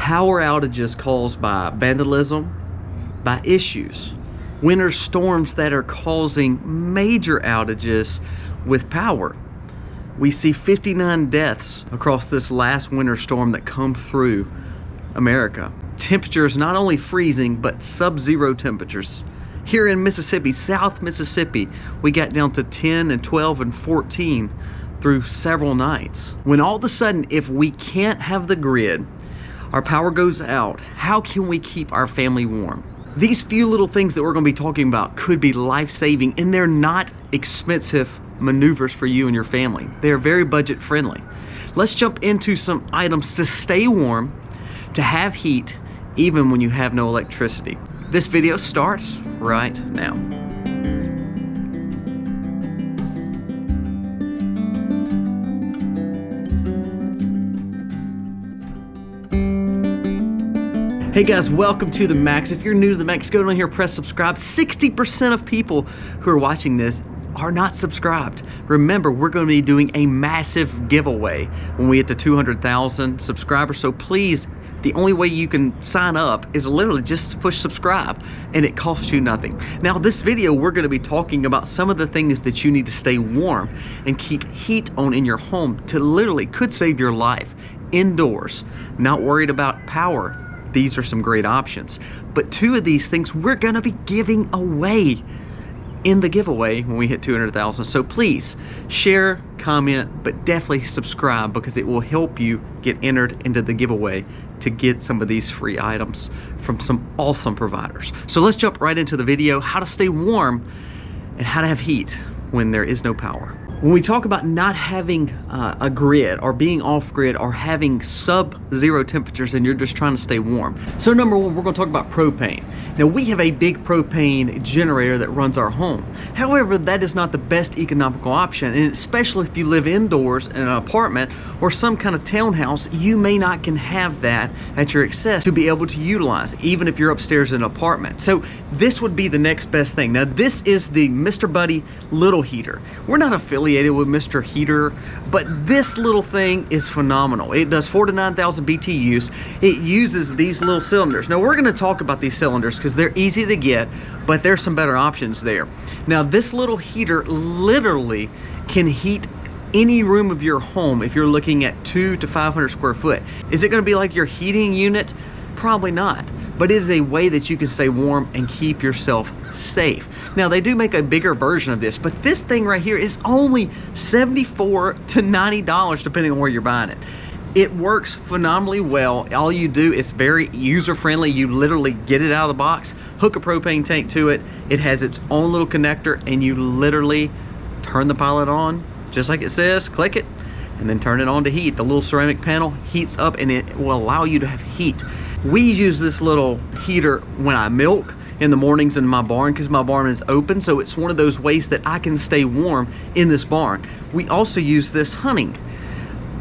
Power outages caused by vandalism, by issues. Winter storms that are causing major outages with power. We see 59 deaths across this last winter storm that come through America. Temperatures not only freezing, but sub-zero temperatures. Here in Mississippi, South Mississippi, we got down to 10 and 12 and 14 through several nights. When all of a sudden, if we can't have the grid, our power goes out, how can we keep our family warm? These few little things that we're going to be talking about could be life-saving, and they're not expensive maneuvers for you and your family. They're very budget friendly. Let's jump into some items to stay warm, to have heat, even when you have no electricity. This video starts right now. Hey guys, welcome to The Max. If you're new to The Max, go down here, press subscribe. 60% of people who are watching this are not subscribed. Remember, we're going to be doing a massive giveaway when we get to 200,000 subscribers. So please, the only way you can sign up is literally just to push subscribe, and it costs you nothing. Now, this video, we're going to be talking about some of the things that you need to stay warm and keep heat on in your home to literally could save your life indoors. Not worried about power. These are some great options. But two of these things we're gonna be giving away in the giveaway when we hit 200,000. So please share, comment, but definitely subscribe because it will help you get entered into the giveaway to get some of these free items from some awesome providers. So let's jump right into the video, how to stay warm and how to have heat when there is no power. When we talk about not having a grid or being off grid or having sub-zero temperatures and you're just trying to stay warm. So number one, we're going to talk about propane. Now we have a big propane generator that runs our home. However, that is not the best economical option, and especially if you live indoors in an apartment or some kind of townhouse, you may not can have that at your access to be able to utilize, even if you're upstairs in an apartment. So this would be the next best thing. Now this is the Mr. Buddy little heater. We're not affiliated with Mr. Heater, but this little thing is phenomenal. It does 4 to 9,000 BTUs. It uses these little cylinders. Now we're going to talk about these cylinders because they're easy to get, but there's some better options there. Now this little heater literally can heat any room of your home if you're looking at 200 to 500 square foot. Is it going to be like your heating unit? Probably not, but it is a way that you can stay warm and keep yourself safe. Now they do make a bigger version of this, but this thing right here is only $74 to $90 depending on where you're buying it. It works phenomenally well. All you do is very user-friendly. You literally get it out of the box, hook a propane tank to it. It has its own little connector, and you literally turn the pilot on, just like it says, click it, and then turn it on to heat. The little ceramic panel heats up, and it will allow you to have heat. We use this little heater when I milk in the mornings in my barn because my barn is open, so it's one of those ways that I can stay warm in this barn. We also use this hunting.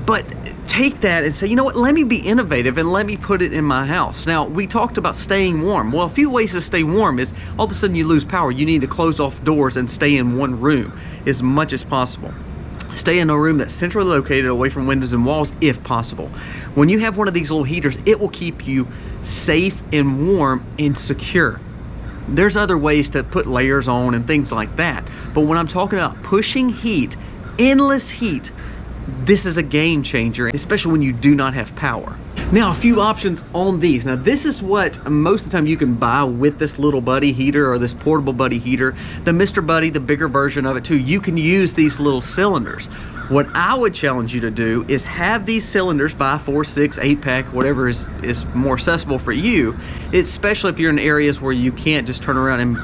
But take that and say, you know what, let me be innovative and let me put it in my house. Now, we talked about staying warm. Well, a few ways to stay warm is all of a sudden you lose power. You need to close off doors and stay in one room as much as possible. Stay in a room that's centrally located away from windows and walls if possible. When you have one of these little heaters, it will keep you safe and warm and secure. There's other ways to put layers on and things like that. But when I'm talking about pushing heat, endless heat, this is a game changer, especially when you do not have power. Now, a few options on these. Now, this is what most of the time you can buy with this little Buddy heater or this portable Buddy heater. The Mr. Buddy, the bigger version of it too, you can use these little cylinders. What I would challenge you to do is have these cylinders, buy 4, 6, 8 pack, whatever is more accessible for you, especially if you're in areas where you can't just turn around and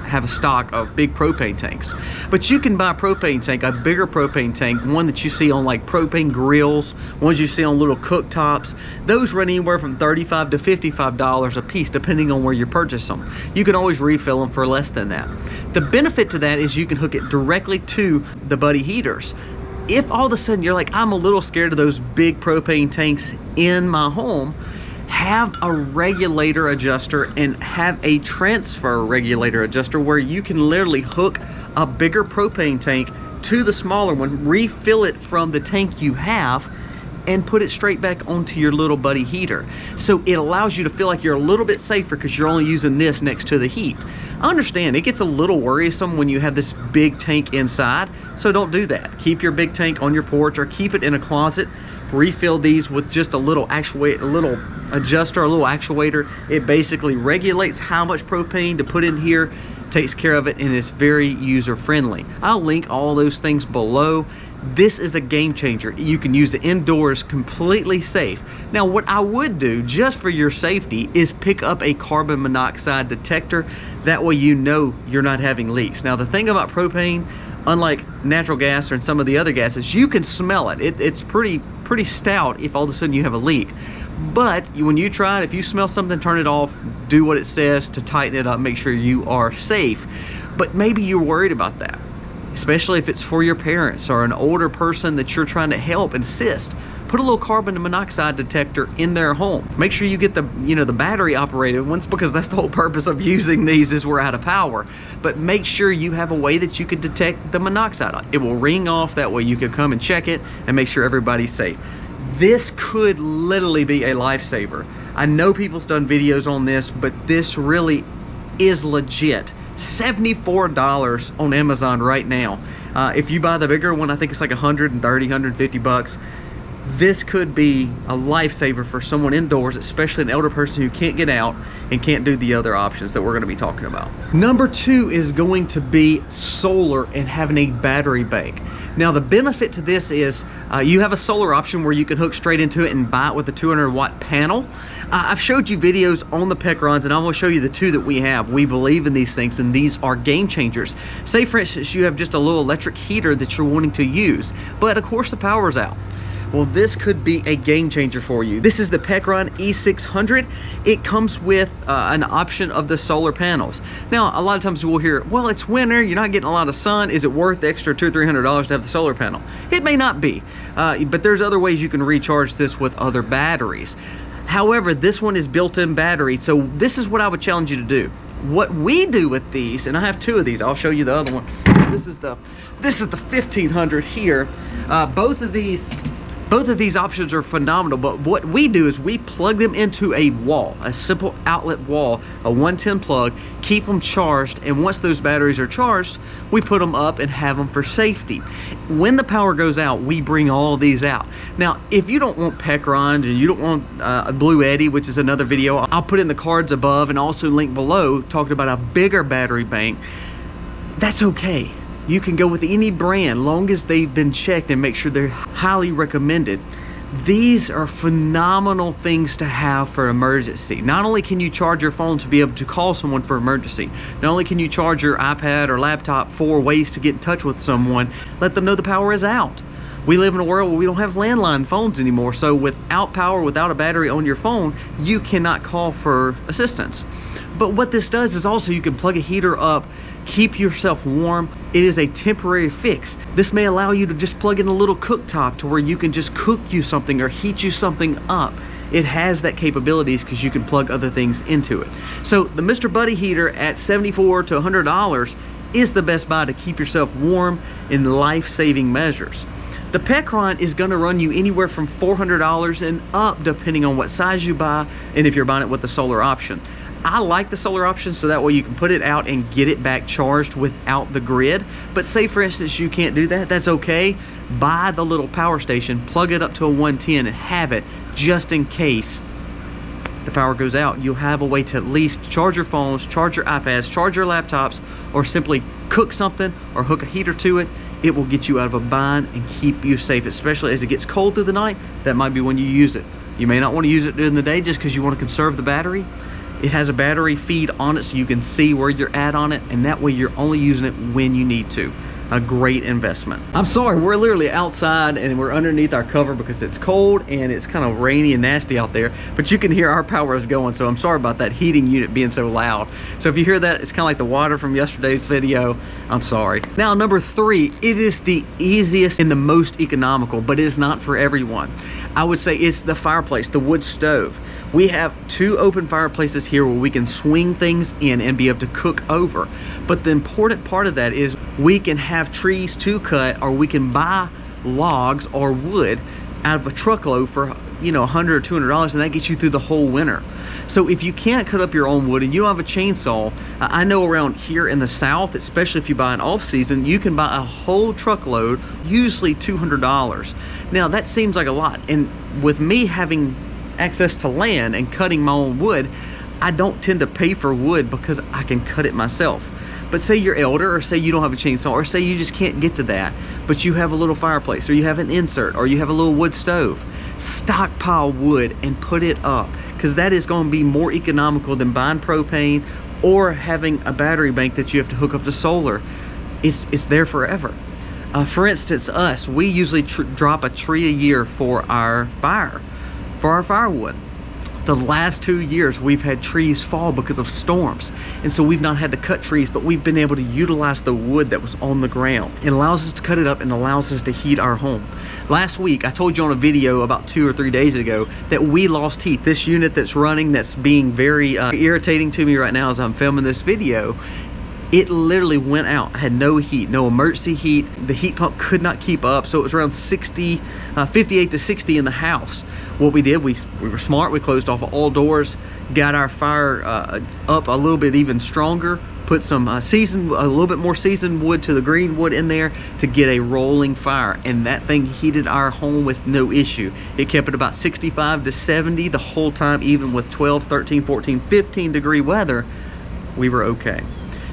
have a stock of big propane tanks. But you can buy a propane tank, a bigger propane tank, one that you see on like propane grills, ones you see on little cooktops. Those run anywhere from $35 to $55 a piece, depending on where you purchase them. You can always refill them for less than that. The benefit to that is you can hook it directly to the Buddy heaters. If all of a sudden you're like, I'm a little scared of those big propane tanks in my home, have a regulator adjuster and have a transfer regulator adjuster where you can literally hook a bigger propane tank to the smaller one, refill it from the tank you have, and put it straight back onto your little buddy heater. So it allows you to feel like you're a little bit safer because you're only using this next to the heat. I understand it gets a little worrisome when you have this big tank inside, so don't do that. Keep your big tank on your porch or keep it in a closet. Refill these with just a little adjuster, a little actuator. It basically regulates how much propane to put in here, takes care of it, and is very user friendly. I'll link all those things below. This is a game changer. You can use it indoors, completely safe. Now, what I would do just for your safety is pick up a carbon monoxide detector. That way you know you're not having leaks. Now, the thing about propane, unlike natural gas or some of the other gases, you can smell it. It's pretty stout if all of a sudden you have a leak. But when you try it, if you smell something, turn it off, do what it says to tighten it up, make sure you are safe. But maybe you're worried about that, especially if it's for your parents or an older person that you're trying to help and assist. Put a little carbon monoxide detector in their home. Make sure you get the battery operated ones, because that's the whole purpose of using these is we're out of power. But make sure you have a way that you can detect the monoxide. It will ring off, that way you can come and check it and make sure everybody's safe. This could literally be a lifesaver. I know people's done videos on this, but this really is legit. $74 on Amazon right now. If you buy the bigger one, I think it's like 130, 150 bucks. This could be a lifesaver for someone indoors, especially an elder person who can't get out and can't do the other options that we're going to be talking about. Number 2 is going to be solar and having a battery bank. Now, the benefit to this is you have a solar option where you can hook straight into it and buy it with a 200-watt panel. I've showed you videos on the Pecrons, and I'm going to show you the 2 that we have. We believe in these things, and these are game changers. Say, for instance, you have just a little electric heater that you're wanting to use, but of course the power's out. Well, this could be a game changer for you. This is the Pecron E600. It comes with an option of the solar panels. Now, a lot of times we'll hear, well, it's winter, you're not getting a lot of sun. Is it worth the extra $200 or $300 to have the solar panel? It may not be, but there's other ways you can recharge this with other batteries. However, this one is built-in battery, so this is what I would challenge you to do. What we do with these, and I have 2 of these, I'll show you the other one. This is the 1500 here. Both of these options are phenomenal, but what we do is we plug them into a wall, a simple outlet wall, a 110 plug, keep them charged, and once those batteries are charged, we put them up and have them for safety. When the power goes out, we bring all these out. Now, if you don't want Pecron and you don't want Blue Eddy, which is another video, I'll put in the cards above and also link below talking about a bigger battery bank. That's okay. You can go with any brand, long as they've been checked and make sure they're highly recommended. These are phenomenal things to have for emergency. Not only can you charge your phone to be able to call someone for emergency, not only can you charge your iPad or laptop for ways to get in touch with someone, let them know the power is out. We live in a world where we don't have landline phones anymore, so without power, without a battery on your phone, you cannot call for assistance. But what this does is also you can plug a heater up, keep yourself warm. It is a temporary fix. This may allow you to just plug in a little cooktop to where you can just cook you something or heat you something up. It has that capabilities because you can plug other things into it. So the Mr. Buddy heater at $74 to $100 is the best buy to keep yourself warm in life-saving measures. The Pecron is going to run you anywhere from $400 and up depending on what size you buy and if you're buying it with the solar option. I like the solar option so that way you can put it out and get it back charged without the grid. But say for instance you can't do that, that's okay. Buy the little power station, plug it up to a 110 and have it just in case the power goes out. You'll have a way to at least charge your phones, charge your iPads, charge your laptops, or simply cook something or hook a heater to it. It will get you out of a bind and keep you safe, especially as it gets cold through the night. That might be when you use it. You may not want to use it during the day just because you want to conserve the battery. It has a battery feed on it so you can see where you're at on it, and that way you're only using it when you need to. A great investment. I'm sorry, we're literally outside and we're underneath our cover because it's cold and it's kind of rainy and nasty out there, but you can hear our power is going, so I'm sorry about that heating unit being so loud. So if you hear that, it's kind of like the water from yesterday's video. I'm sorry. Now, number 3, it is the easiest and the most economical, but it is not for everyone. I would say it's the fireplace, the wood stove. We have 2 open fireplaces here where we can swing things in and be able to cook over. But the important part of that is we can have trees to cut, or we can buy logs or wood out of a truckload for, you know, $100 or $200, and that gets you through the whole winter. So if you can't cut up your own wood and you don't have a chainsaw, I know around here in the South, especially if you buy an off-season, you can buy a whole truckload, usually $200. Now that seems like a lot, and with me having access to land and cutting my own wood, I don't tend to pay for wood because I can cut it myself. But say you're elder, or say you don't have a chainsaw, or say you just can't get to that, but you have a little fireplace, or you have an insert, or you have a little wood stove, stockpile wood and put it up, because that is going to be more economical than buying propane or having a battery bank that you have to hook up to solar. It's there forever. For instance, we usually drop a tree a year for our firewood. The last 2 years we've had trees fall because of storms, and so we've not had to cut trees, but we've been able to utilize the wood that was on the ground. It allows us to cut it up and allows us to heat our home. Last week I told you on a video about 2 or 3 days ago that we lost heat. This unit that's running, that's being very irritating to me right now as I'm filming this video, it literally went out. I had no heat, no emergency heat. The heat pump could not keep up, so it was around 58 to 60 in the house. What we did, we were smart. We closed off all doors, got our fire up a little bit even stronger, put some a little bit more seasoned wood to the green wood in there to get a rolling fire, and that thing heated our home with no issue. It kept it about 65 to 70 the whole time, even with 12, 13, 14, 15 degree weather, we were okay.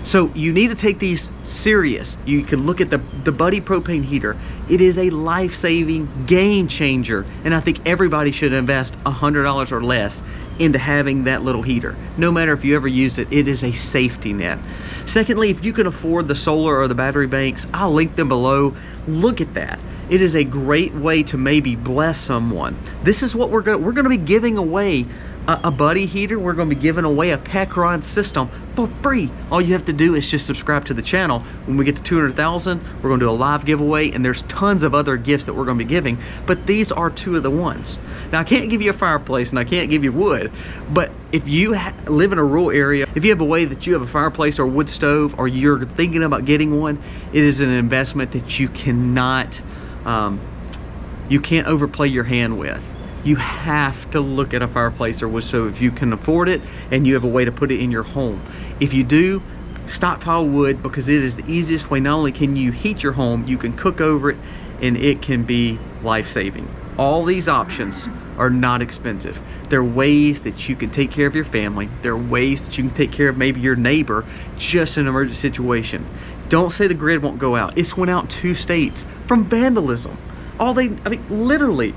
So you need to take these serious. You can look at the Buddy propane heater. It is a life-saving game changer, and I think everybody should invest $100 or less into having that little heater. No matter if you ever use it, it is a safety net. Secondly, if you can afford the solar or the battery banks, I'll link them below. Look at that. It is a great way to maybe bless someone. This is what we're gonna be giving away. A Buddy heater. We're going to be giving away a Pecron system for free. All you have to do is just subscribe to the channel. When we get to 200,000, we're going to do a live giveaway, and there's tons of other gifts that we're going to be giving, but these are 2 of the ones. Now I can't give you a fireplace and I can't give you wood, but if you live in a rural area, if you have a way that you have a fireplace or a wood stove, or you're thinking about getting one, it is an investment that you cannot you can't overplay your hand with. You have to look at a fireplace or wood stove if you can afford it and you have a way to put it in your home. If you do, stockpile wood, because it is the easiest way. Not only can you heat your home, you can cook over it, and it can be life-saving. All these options are not expensive. There are ways that you can take care of your family. There are ways that you can take care of maybe your neighbor, just in an emergency situation. Don't say the grid won't go out. It's went out in 2 states from vandalism. Literally,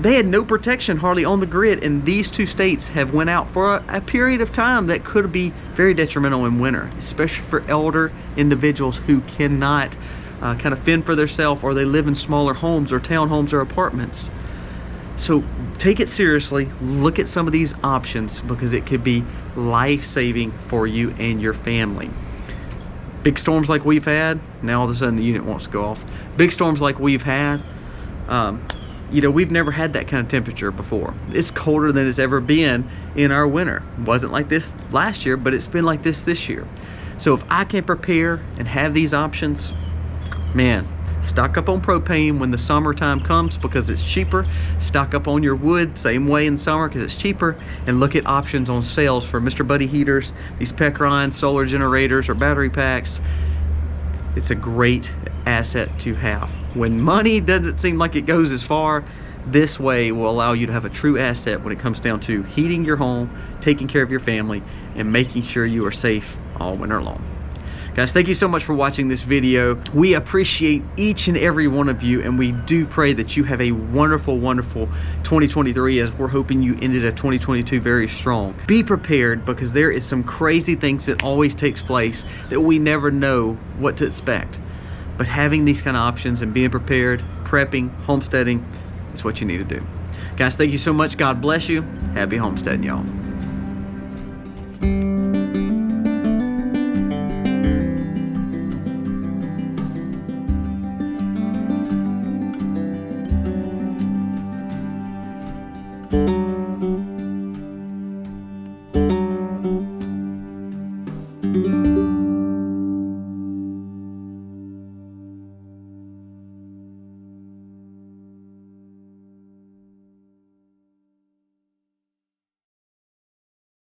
they had no protection hardly on the grid, and these 2 states have went out for a period of time that could be very detrimental in winter, especially for elder individuals who cannot kind of fend for themselves, or they live in smaller homes or townhomes or apartments. So take it seriously. Look at some of these options, because it could be life-saving for you and your family. Big storms like we've had, now all of a sudden the unit wants to go off. Big storms like we've had, you know, we've never had that kind of temperature before. It's colder than it's ever been in our winter. It wasn't like this last year, but it's been like this year. So if I can prepare and have these options, man, stock up on propane when the summertime comes, because it's cheaper. Stock up on your wood, same way in summer, because it's cheaper. And look at options on sales for Mr. Buddy heaters, these Pecron solar generators or battery packs. It's a great asset to have. When money doesn't seem like it goes as far, this way will allow you to have a true asset when it comes down to heating your home, taking care of your family, and making sure you are safe all winter long. Guys, thank you so much for watching this video. We appreciate each and every one of you, and we do pray that you have a wonderful, wonderful 2023, as we're hoping you ended a 2022 very strong. Be prepared, because there is some crazy things that always takes place that we never know what to expect. But having these kind of options and being prepared, prepping, homesteading, is what you need to do. Guys, thank you so much. God bless you. Happy homesteading, y'all.